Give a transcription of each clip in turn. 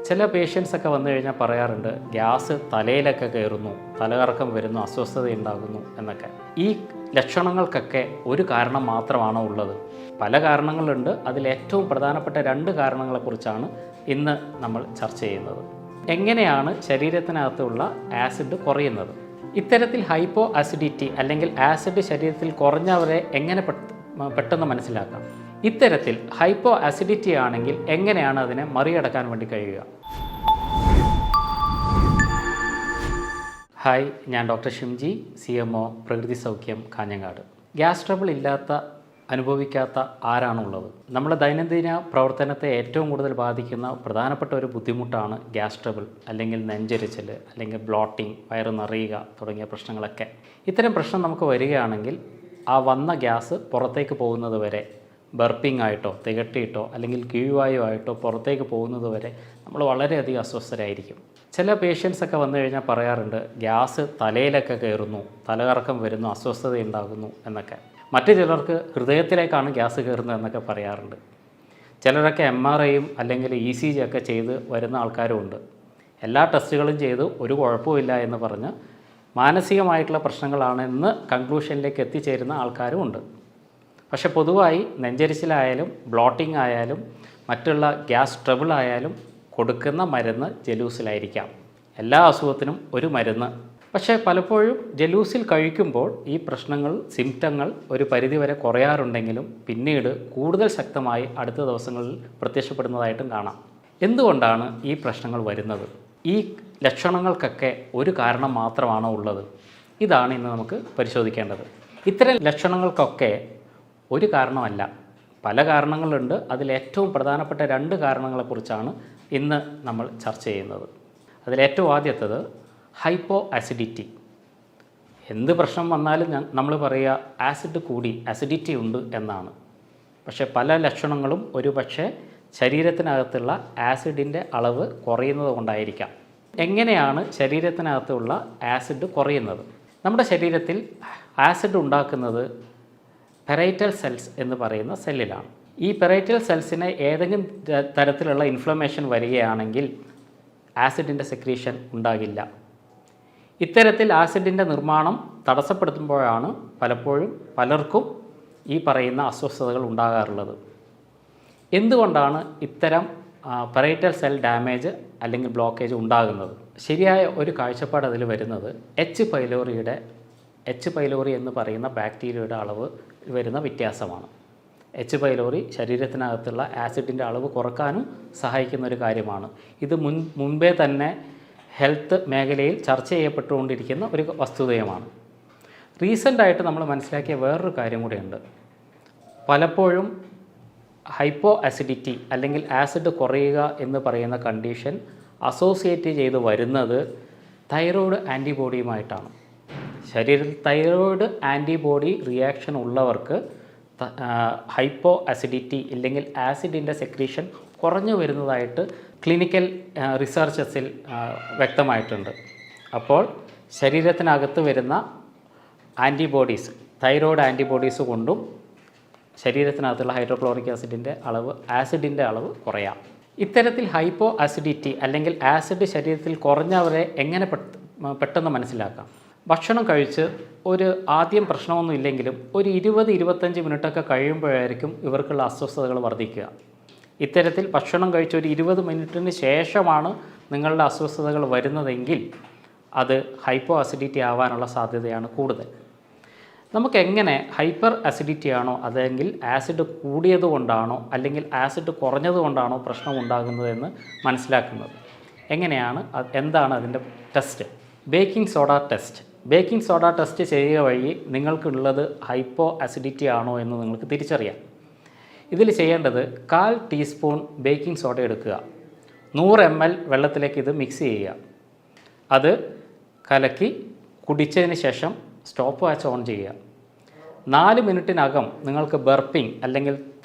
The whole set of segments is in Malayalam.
ചില പേഷ്യൻസൊക്കെ വന്നു കഴിഞ്ഞാൽ പറയാറുണ്ട് ഗ്യാസ് തലയിലൊക്കെ കയറുന്നു, തലകറക്കം വരുന്നു, അസ്വസ്ഥത ഉണ്ടാകുന്നു എന്നൊക്കെ. ഈ ലക്ഷണങ്ങൾക്കൊക്കെ ഒരു കാരണം മാത്രമാണോ ഉള്ളത്? പല കാരണങ്ങളുണ്ട്. അതിൽ ഏറ്റവും പ്രധാനപ്പെട്ട 2 കാരണങ്ങളെക്കുറിച്ചാണ് ഇന്ന് നമ്മൾ ചർച്ച ചെയ്യുന്നത്. എങ്ങനെയാണ് ശരീരത്തിനകത്തുള്ള ആസിഡ് കുറയുന്നത്? ഇത്തരത്തിൽ ഹൈപ്പോ ആസിഡിറ്റി അല്ലെങ്കിൽ ആസിഡ് ശരീരത്തിൽ കുറഞ്ഞവരെ എങ്ങനെ പെട്ടെന്ന് മനസ്സിലാക്കാം? ഇത്തരത്തിൽ ഹൈപ്പോ ആസിഡിറ്റി ആണെങ്കിൽ എങ്ങനെയാണ് അതിനെ മറികടക്കാൻ വേണ്ടി കഴിയുക? ഹായ്, ഞാൻ ഡോക്ടർ ഷിംജി, CMO പ്രകൃതി സൗഖ്യം, കാഞ്ഞങ്ങാട്. ഗ്യാസ് ട്രബിൾ അനുഭവിക്കാത്ത ആരാണുള്ളത്? നമ്മുടെ ദൈനംദിന പ്രവർത്തനത്തെ ഏറ്റവും കൂടുതൽ ബാധിക്കുന്ന പ്രധാനപ്പെട്ട ഒരു ബുദ്ധിമുട്ടാണ് ഗ്യാസ് ട്രബിൾ, അല്ലെങ്കിൽ നെഞ്ചെരിച്ചൽ, അല്ലെങ്കിൽ ബ്ലോട്ടിംഗ്, വയറ് നിറയുക തുടങ്ങിയ പ്രശ്നങ്ങളൊക്കെ. ഇത്തരം പ്രശ്നം നമുക്ക് വരികയാണെങ്കിൽ ആ വന്ന ഗ്യാസ് പുറത്തേക്ക് പോകുന്നത് വരെ, ബർപ്പിംഗ് ആയിട്ടോ തികട്ടിയിട്ടോ അല്ലെങ്കിൽ കീഴ്വായുവായിട്ടോ പുറത്തേക്ക് പോകുന്നത് വരെ നമ്മൾ വളരെയധികം അസ്വസ്ഥരായിരിക്കും. ചില പേഷ്യൻസൊക്കെ വന്നു കഴിഞ്ഞാൽ പറയാറുണ്ട് ഗ്യാസ് തലയിലൊക്കെ കയറുന്നു, തലകറക്കം വരുന്നു, അസ്വസ്ഥത ഉണ്ടാകുന്നു എന്നൊക്കെ. മറ്റു ചിലർക്ക് ഹൃദയത്തിലേക്കാണ് ഗ്യാസ് കയറുന്നത് എന്നൊക്കെ പറയാറുണ്ട്. ചിലരൊക്കെ MRIയും അല്ലെങ്കിൽ ECG ഒക്കെ ചെയ്ത് വരുന്ന ആൾക്കാരുമുണ്ട്. എല്ലാ ടെസ്റ്റുകളും ചെയ്ത് ഒരു കുഴപ്പമില്ല എന്ന് പറഞ്ഞ് മാനസികമായിട്ടുള്ള പ്രശ്നങ്ങളാണെന്ന് കൺക്ലൂഷനിലേക്ക് എത്തിച്ചേരുന്ന ആൾക്കാരും ഉണ്ട്. പക്ഷേ പൊതുവായി നെഞ്ചരിച്ചിലായാലും ബ്ലോട്ടിംഗ് ആയാലും മറ്റുള്ള ഗ്യാസ് ട്രബിൾ ആയാലും കൊടുക്കുന്ന മരുന്ന് ജലൂസിലായിരിക്കാം. എല്ലാ അസുഖത്തിനും ഒരു മരുന്ന്. പക്ഷേ പലപ്പോഴും ജലൂസിൽ കഴിക്കുമ്പോൾ ഈ പ്രശ്നങ്ങൾ, സിംറ്റങ്ങൾ ഒരു പരിധിവരെ കുറയാറുണ്ടെങ്കിലും പിന്നീട് കൂടുതൽ ശക്തമായി അടുത്ത ദിവസങ്ങളിൽ പ്രത്യക്ഷപ്പെടുന്നതായിട്ടും കാണാം. എന്തുകൊണ്ടാണ് ഈ പ്രശ്നങ്ങൾ വരുന്നത്? ഈ ലക്ഷണങ്ങൾക്കൊക്കെ ഒരു കാരണം മാത്രമാണോ ഉള്ളത്? ഇതാണ് ഇന്ന് നമുക്ക് പരിശോധിക്കേണ്ടത്. ഇത്തരം ലക്ഷണങ്ങൾക്കൊക്കെ ഒരു കാരണമല്ല, പല കാരണങ്ങളുണ്ട്. അതിൽ ഏറ്റവും പ്രധാനപ്പെട്ട 2 കാരണങ്ങളെക്കുറിച്ചാണ് ഇന്ന് നമ്മൾ ചർച്ച ചെയ്യുന്നത്. അതിലേറ്റവും ആദ്യത്തേത് ഹൈപ്പോ ആസിഡിറ്റി. എന്ത് പ്രശ്നം വന്നാലും നമ്മൾ പറയുക ആസിഡ് കൂടി, ആസിഡിറ്റി ഉണ്ട് എന്നാണ്. പക്ഷേ പല ലക്ഷണങ്ങളും ഒരു പക്ഷേ ശരീരത്തിനകത്തുള്ള ആസിഡിൻ്റെ അളവ് കുറയുന്നത് കൊണ്ടായിരിക്കാം. എങ്ങനെയാണ് ശരീരത്തിനകത്തുള്ള ആസിഡ് കുറയുന്നത്? നമ്മുടെ ശരീരത്തിൽ ആസിഡ് ഉണ്ടാക്കുന്നത് പെരൈറ്റൽ സെൽസ് എന്ന് പറയുന്ന സെല്ലിലാണ്. ഈ പെരൈറ്റൽ സെൽസിന് ഏതെങ്കിലും തരത്തിലുള്ള ഇൻഫ്ലമേഷൻ വരികയാണെങ്കിൽ ആസിഡിൻ്റെ സെക്രീഷൻ ഉണ്ടാകില്ല. ഇത്തരത്തിൽ ആസിഡിൻ്റെ നിർമ്മാണം തടസ്സപ്പെടുത്തുമ്പോഴാണ് പലപ്പോഴും പലർക്കും ഈ പറയുന്ന അസ്വസ്ഥതകൾ ഉണ്ടാകാറുള്ളത്. എന്തുകൊണ്ടാണ് ഇത്തരം പെരൈറ്റൽ സെൽ ഡാമേജ് അല്ലെങ്കിൽ ബ്ലോക്കേജ് ഉണ്ടാകുന്നത്? ശരിയായ ഒരു കാഴ്ചപ്പാട് അതിൽ വരുന്നത് എച്ച് പൈലോറി എന്ന് പറയുന്ന ബാക്ടീരിയയുടെ അളവ് വരുന്ന വ്യത്യാസമാണ്. എച്ച് പൈലോറി ശരീരത്തിനകത്തുള്ള ആസിഡിൻ്റെ അളവ് കുറക്കാനും സഹായിക്കുന്ന ഒരു കാര്യമാണ്. ഇത് മുൻപേ തന്നെ ഹെൽത്ത് മേഖലയിൽ ചർച്ച ചെയ്യപ്പെട്ടുകൊണ്ടിരിക്കുന്ന ഒരു വസ്തുതയുമാണ്. റീസെൻ്റായിട്ട് നമ്മൾ മനസ്സിലാക്കിയ വേറൊരു കാര്യം കൂടിയുണ്ട്. പലപ്പോഴും ഹൈപ്പോ ആസിഡിറ്റി അല്ലെങ്കിൽ ആസിഡ് കുറയുക എന്ന് പറയുന്ന കണ്ടീഷൻ അസോസിയേറ്റ് ചെയ്ത് വരുന്നത് തൈറോയ്ഡ് ആൻറ്റിബോഡിയുമായിട്ടാണ്. ശരീരത്തിൽ തൈറോയ്ഡ് ആൻറ്റിബോഡി റിയാക്ഷൻ ഉള്ളവർക്ക് ഹൈപ്പോ ആസിഡിറ്റി അല്ലെങ്കിൽ ആസിഡിൻ്റെ സെക്രീഷൻ കുറഞ്ഞു വരുന്നതായിട്ട് ക്ലിനിക്കൽ റിസർച്ചസിൽ വ്യക്തമായിട്ടുണ്ട്. അപ്പോൾ ശരീരത്തിനകത്ത് വരുന്ന ആൻറ്റിബോഡീസ്, തൈറോയ്ഡ് ആൻറ്റിബോഡീസ് കൊണ്ടും ശരീരത്തിനകത്തുള്ള ഹൈഡ്രോക്ലോറിക് ആസിഡിൻ്റെ അളവ് കുറയാം. ഇത്തരത്തിൽ ഹൈപ്പോ ആസിഡിറ്റി അല്ലെങ്കിൽ ആസിഡ് ശരീരത്തിൽ കുറഞ്ഞവരെ എങ്ങനെ പെട്ടെന്ന് മനസ്സിലാക്കാം? ഭക്ഷണം കഴിച്ച് ആദ്യം പ്രശ്നമൊന്നും ഇല്ലെങ്കിലും ഒരു 20-25 മിനിറ്റൊക്കെ കഴിയുമ്പോഴായിരിക്കും ഇവർക്കുള്ള അസ്വസ്ഥതകൾ വർദ്ധിക്കുക. ഇത്തരത്തിൽ ഭക്ഷണം കഴിച്ച് ഒരു 20 മിനിറ്റിന് ശേഷമാണ് നിങ്ങളുടെ അസ്വസ്ഥതകൾ വരുന്നതെങ്കിൽ അത് ഹൈപ്പോ ആസിഡിറ്റി ആവാനുള്ള സാധ്യതയാണ് കൂടുതൽ. നമുക്കെങ്ങനെ ഹൈപ്പർ ആസിഡിറ്റി ആണോ അല്ലെങ്കിൽ ആസിഡ് കൂടിയത് കൊണ്ടാണോ അല്ലെങ്കിൽ ആസിഡ് കുറഞ്ഞത് കൊണ്ടാണോ പ്രശ്നം ഉണ്ടാകുന്നതെന്ന് മനസ്സിലാക്കുന്നത് എങ്ങനെയാണ്? എന്താണ് അതിൻ്റെ ടെസ്റ്റ്? ബേക്കിംഗ് സോഡ ടെസ്റ്റ് ചെയ്യുക വഴി നിങ്ങൾക്കുള്ളത് ഹൈപ്പോ ആസിഡിറ്റി ആണോ എന്ന് നിങ്ങൾക്ക് തിരിച്ചറിയാം. ഇതിൽ ചെയ്യേണ്ടത് 1/4 ടീസ്പൂൺ ബേക്കിംഗ് സോഡ എടുക്കുക. 100 ml വെള്ളത്തിലേക്ക് ഇത് മിക്സ് ചെയ്യുക. അത് കലക്കി കുടിച്ചതിന് ശേഷം സ്റ്റോപ്പ് വാച്ച് ഓൺ ചെയ്യുക. 4 മിനിറ്റിനകം നിങ്ങൾക്ക് ബർപ്പിംഗ് അല്ലെങ്കിൽ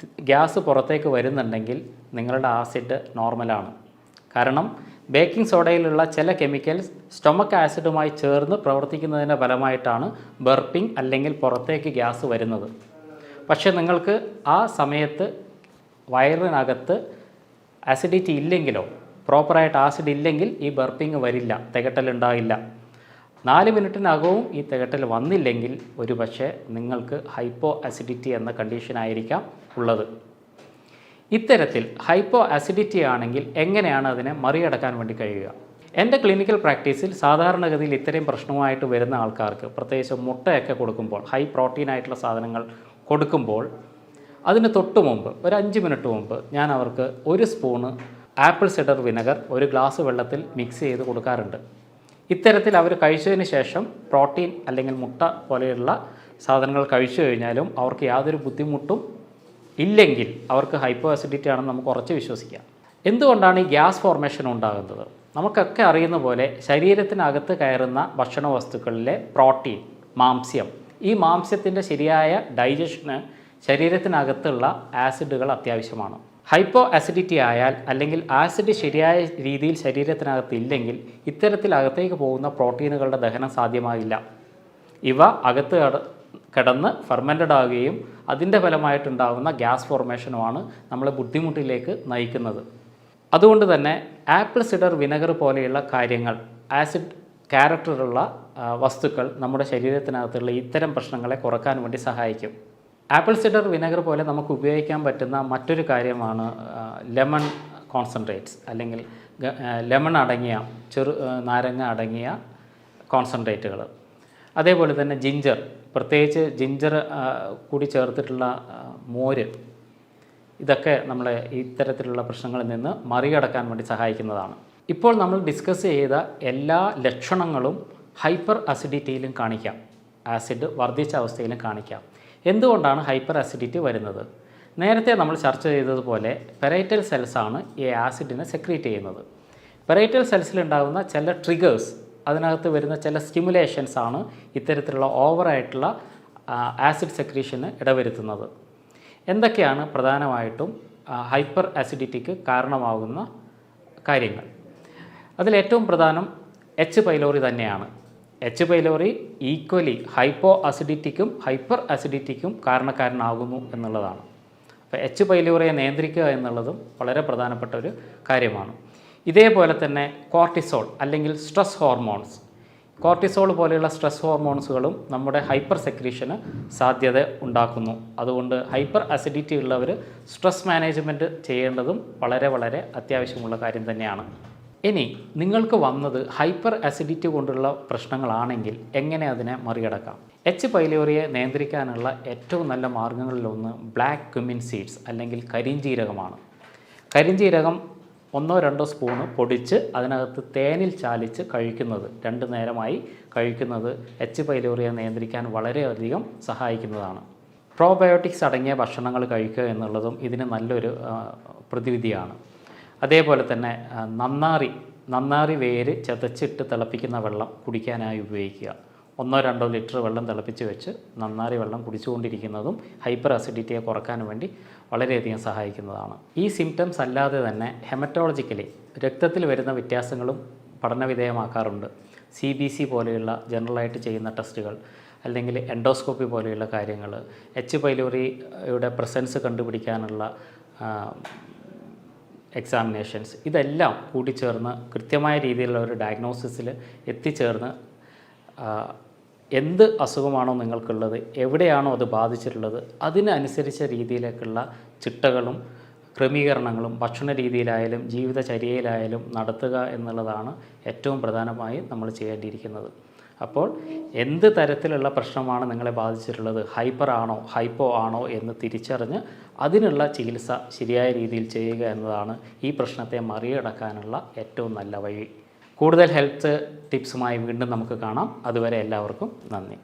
ഗ്യാസ് പുറത്തേക്ക് വരുന്നുണ്ടെങ്കിൽ നിങ്ങളുടെ ആസിഡ് നോർമലാണ്. കാരണം ബേക്കിംഗ് സോഡയിലുള്ള ചില കെമിക്കൽസ് സ്റ്റൊമക്ക് ആസിഡുമായി ചേർന്ന് പ്രവർത്തിക്കുന്നതിൻ്റെ ഫലമായിട്ടാണ് ബർപ്പിംഗ് അല്ലെങ്കിൽ പുറത്തേക്ക് ഗ്യാസ് വരുന്നത്. പക്ഷേ നിങ്ങൾക്ക് ആ സമയത്ത് വയറിനകത്ത് ആസിഡിറ്റി ഇല്ലെങ്കിലോ പ്രോപ്പറായിട്ട് ആസിഡ് ഇല്ലെങ്കിൽ ഈ ബർപ്പിംഗ് വരില്ല, തികട്ടലുണ്ടാകില്ല. 4 മിനിറ്റിനകവും ഈ തികട്ടൽ വന്നില്ലെങ്കിൽ ഒരു പക്ഷേ നിങ്ങൾക്ക് ഹൈപ്പോ അസിഡിറ്റി എന്ന കണ്ടീഷനായിരിക്കാം ഉള്ളത്. ഇത്തരത്തിൽ ഹൈപ്പോ അസിഡിറ്റി ആണെങ്കിൽ എങ്ങനെയാണ് അതിനെ മറികടക്കാൻ വേണ്ടി കഴിയുക? എൻ്റെ ക്ലിനിക്കൽ പ്രാക്ടീസിൽ സാധാരണഗതിയിൽ ഇത്രയും പ്രശ്നമായിട്ട് വരുന്ന ആൾക്കാർക്ക്, പ്രത്യേകിച്ച് മുട്ടയൊക്കെ കൊടുക്കുമ്പോൾ, ഹൈ പ്രോട്ടീനായിട്ടുള്ള സാധനങ്ങൾ കൊടുക്കുമ്പോൾ അതിന് തൊട്ട് മുമ്പ് ഒരു 5 മിനിറ്റ് മുമ്പ് ഞാൻ അവർക്ക് 1 spoon apple cider vinegar 1 glass വെള്ളത്തിൽ മിക്സ് ചെയ്ത് കൊടുക്കാറുണ്ട്. ഇത്തരത്തിൽ അവർ കഴിച്ചതിന് ശേഷം പ്രോട്ടീൻ അല്ലെങ്കിൽ മുട്ട പോലെയുള്ള സാധനങ്ങൾ കഴിച്ചു കഴിഞ്ഞാലും അവർക്ക് യാതൊരു ബുദ്ധിമുട്ടും ഇല്ലെങ്കിൽ അവർക്ക് ഹൈപ്പോ അസിഡിറ്റി ആണെന്ന് നമുക്ക് ഉറച്ച് വിശ്വസിക്കാം. എന്തുകൊണ്ടാണ് ഈ ഗ്യാസ് ഫോർമേഷൻ ഉണ്ടാകുന്നത്? നമുക്കൊക്കെ അറിയുന്ന പോലെ ശരീരത്തിനകത്ത് കയറുന്ന ഭക്ഷണ വസ്തുക്കളിലെ പ്രോട്ടീൻ, മാംസ്യം, ഈ മാംസ്യത്തിൻ്റെ ശരിയായ ഡൈജഷന് ശരീരത്തിനകത്തുള്ള ആസിഡുകൾ അത്യാവശ്യമാണ്. ഹൈപ്പോ അസിഡിറ്റി ആയാൽ അല്ലെങ്കിൽ ആസിഡ് ശരിയായ രീതിയിൽ ശരീരത്തിനകത്ത് ഇല്ലെങ്കിൽ ഇത്തരത്തിൽ അകത്തേക്ക് പോകുന്ന പ്രോട്ടീനുകളുടെ ദഹനം സാധ്യമാകില്ല. ഇവ അകത്ത് കിടന്ന് ഫെർമെൻറ്റഡ് ആവുകയും അതിൻ്റെ ഫലമായിട്ടുണ്ടാകുന്ന ഗ്യാസ് ഫോർമേഷനുമാണ് നമ്മളെ ബുദ്ധിമുട്ടിലേക്ക് നയിക്കുന്നത്. അതുകൊണ്ട് തന്നെ ആപ്പിൾ സിഡർ വിനെഗർ പോലെയുള്ള കാര്യങ്ങൾ, ആസിഡ് ക്യാരക്ടറുള്ള വസ്തുക്കൾ നമ്മുടെ ശരീരത്തിനകത്തുള്ള ഇത്തരം പ്രശ്നങ്ങളെ കുറക്കാൻ വേണ്ടി സഹായിക്കും. ആപ്പിൾ സിഡർ വിനെഗർ പോലെ നമുക്ക് ഉപയോഗിക്കാൻ പറ്റുന്ന മറ്റൊരു കാര്യമാണ് ലെമൺ കോൺസെൻട്രേറ്റ്സ്, അല്ലെങ്കിൽ ലെമൺ അടങ്ങിയ നാരങ്ങ അടങ്ങിയ കോൺസെൻട്രേറ്റുകൾ. അതേപോലെ തന്നെ ജിഞ്ചർ, പ്രത്യേകിച്ച് ജിഞ്ചർ കൂടി ചേർത്തിട്ടുള്ള മോര്, ഇതൊക്കെ നമ്മളെ ഇത്തരത്തിലുള്ള പ്രശ്നങ്ങളിൽ നിന്ന് മറികടക്കാൻ വേണ്ടി സഹായിക്കുന്നതാണ്. ഇപ്പോൾ നമ്മൾ ഡിസ്കസ് ചെയ്ത എല്ലാ ലക്ഷണങ്ങളും ഹൈപ്പർ അസിഡിറ്റിയിലും കാണിക്കാം, ആസിഡ് വർദ്ധിച്ച അവസ്ഥയിലും കാണിക്കാം. എന്തുകൊണ്ടാണ് ഹൈപ്പർ അസിഡിറ്റി വരുന്നത്? നേരത്തെ നമ്മൾ ചർച്ച ചെയ്തതുപോലെ പെരൈറ്റൽ സെൽസാണ് ഈ ആസിഡിനെ സെക്രീറ്റ് ചെയ്യുന്നത്. പെരൈറ്റൽ സെൽസിലുണ്ടാകുന്ന ചില ട്രിഗേഴ്സ്, അതിനകത്ത് വരുന്ന ചില സ്റ്റിമുലേഷൻസ് ആണ് ഇത്തരത്തിലുള്ള ഓവറായിട്ടുള്ള ആസിഡ് സെക്രീഷന് ഇടവരുത്തുന്നത്. എന്തൊക്കെയാണ് പ്രധാനമായിട്ടും ഹൈപ്പർ അസിഡിറ്റിക്ക് കാരണമാകുന്ന കാര്യങ്ങൾ? അതിലേറ്റവും പ്രധാനം എച്ച് പൈലോറി തന്നെയാണ്. എച്ച് പൈലോറി ഈക്വലി ഹൈപ്പോ അസിഡിറ്റിക്കും ഹൈപ്പർ അസിഡിറ്റിക്കും കാരണക്കാരനാകുന്നു എന്നുള്ളതാണ്. അപ്പോൾ എച്ച് പൈലോറിയെ നിയന്ത്രിക്കുക എന്നുള്ളതും വളരെ പ്രധാനപ്പെട്ട ഒരു കാര്യമാണ്. ഇതേപോലെ തന്നെ കോർട്ടിസോൾ അല്ലെങ്കിൽ സ്ട്രെസ് ഹോർമോൺസ്, കോർട്ടിസോൾ പോലെയുള്ള സ്ട്രെസ് ഹോർമോൺസുകളും നമ്മുടെ ഹൈപ്പർ സെക്രീഷന് സാധ്യത ഉണ്ടാക്കുന്നു. അതുകൊണ്ട് ഹൈപ്പർ അസിഡിറ്റി ഉള്ളവർ സ്ട്രെസ് മാനേജ്മെൻറ്റ് ചെയ്യേണ്ടതും വളരെ വളരെ അത്യാവശ്യമുള്ള കാര്യം തന്നെയാണ്. ഇനി നിങ്ങൾക്ക് വന്നത് ഹൈപ്പർ അസിഡിറ്റി കൊണ്ടുള്ള പ്രശ്നങ്ങളാണെങ്കിൽ എങ്ങനെ അതിനെ മറികടക്കാം? എച്ച് പൈലോറിയെ നിയന്ത്രിക്കാനുള്ള ഏറ്റവും നല്ല മാർഗ്ഗങ്ങളിലൊന്ന് ബ്ലാക്ക് ക്യുമിൻ സീഡ്സ് അല്ലെങ്കിൽ കരിഞ്ജീരകമാണ്. കരിഞ്ജീരകം 1-2 സ്പൂണ് പൊടിച്ച് അതിനകത്ത് തേനിൽ ചാലിച്ച് കഴിക്കുന്നത്, 2 നേരമായി കഴിക്കുന്നത് എച്ച് പൈലോറിയെ നിയന്ത്രിക്കാൻ വളരെയധികം സഹായിക്കുന്നതാണ്. പ്രോബയോട്ടിക്സ് അടങ്ങിയ ഭക്ഷണങ്ങൾ കഴിക്കുക എന്നുള്ളതും ഇതിന് നല്ലൊരു പ്രതിവിധിയാണ്. അതേപോലെ തന്നെ നന്നാറി വേര് ചതച്ചിട്ട് തിളപ്പിക്കുന്ന വെള്ളം കുടിക്കാനായി ഉപയോഗിക്കുക. 1-2 ലിറ്റർ വെള്ളം തിളപ്പിച്ച് വെച്ച് നന്നാറി വെള്ളം കുടിച്ചുകൊണ്ടിരിക്കുന്നതും ഹൈപ്പർ അസിഡിറ്റിയെ കുറക്കാൻ വേണ്ടി വളരെയധികം സഹായിക്കുന്നതാണ്. ഈ സിംറ്റംസ് അല്ലാതെ തന്നെ ഹെമറ്റോളജിക്കലി രക്തത്തിൽ വരുന്ന വ്യത്യാസങ്ങളും പഠനവിധേയമാക്കാറുണ്ട്. CBC പോലെയുള്ള ജനറലായിട്ട് ചെയ്യുന്ന ടെസ്റ്റുകൾ, അല്ലെങ്കിൽ എൻഡോസ്കോപ്പി പോലെയുള്ള കാര്യങ്ങൾ, എച്ച് പൈലോറിയുടെ പ്രസൻസ് കണ്ടുപിടിക്കാനുള്ള എക്സാമിനേഷൻസ്, ഇതെല്ലാം കൂടിച്ചേർന്ന് കൃത്യമായ രീതിയിലുള്ള ഒരു ഡയഗ്നോസിസിൽ എത്തിച്ചേർന്ന് എന്ത് അസുഖമാണോ നിങ്ങൾക്കുള്ളത്, എവിടെയാണോ അത് ബാധിച്ചിട്ടുള്ളത്, അതിനനുസരിച്ച രീതിയിലേക്കുള്ള ചിട്ടകളും ക്രമീകരണങ്ങളും ഭക്ഷണ രീതിയിലായാലും ജീവിതചര്യയിലായാലും നടത്തുക എന്നുള്ളതാണ് ഏറ്റവും പ്രധാനമായി നമ്മൾ ചെയ്യേണ്ടിയിരിക്കുന്നത്. അപ്പോൾ എന്ത് തരത്തിലുള്ള പ്രശ്നമാണ് നിങ്ങളെ ബാധിച്ചിട്ടുള്ളത്, ഹൈപ്പർ ആണോ ഹൈപ്പോ ആണോ എന്ന് തിരിച്ചറിഞ്ഞ് അതിനുള്ള ചികിത്സ ശരിയായ രീതിയിൽ ചെയ്യുക എന്നതാണ് ഈ പ്രശ്നത്തെ മറികടക്കാനുള്ള ഏറ്റവും നല്ല വഴി. കൂടുതൽ ഹെൽത്ത് ടിപ്സുമായി വീണ്ടും നമുക്ക് കാണാം. അതുവരെ എല്ലാവർക്കും നന്ദി.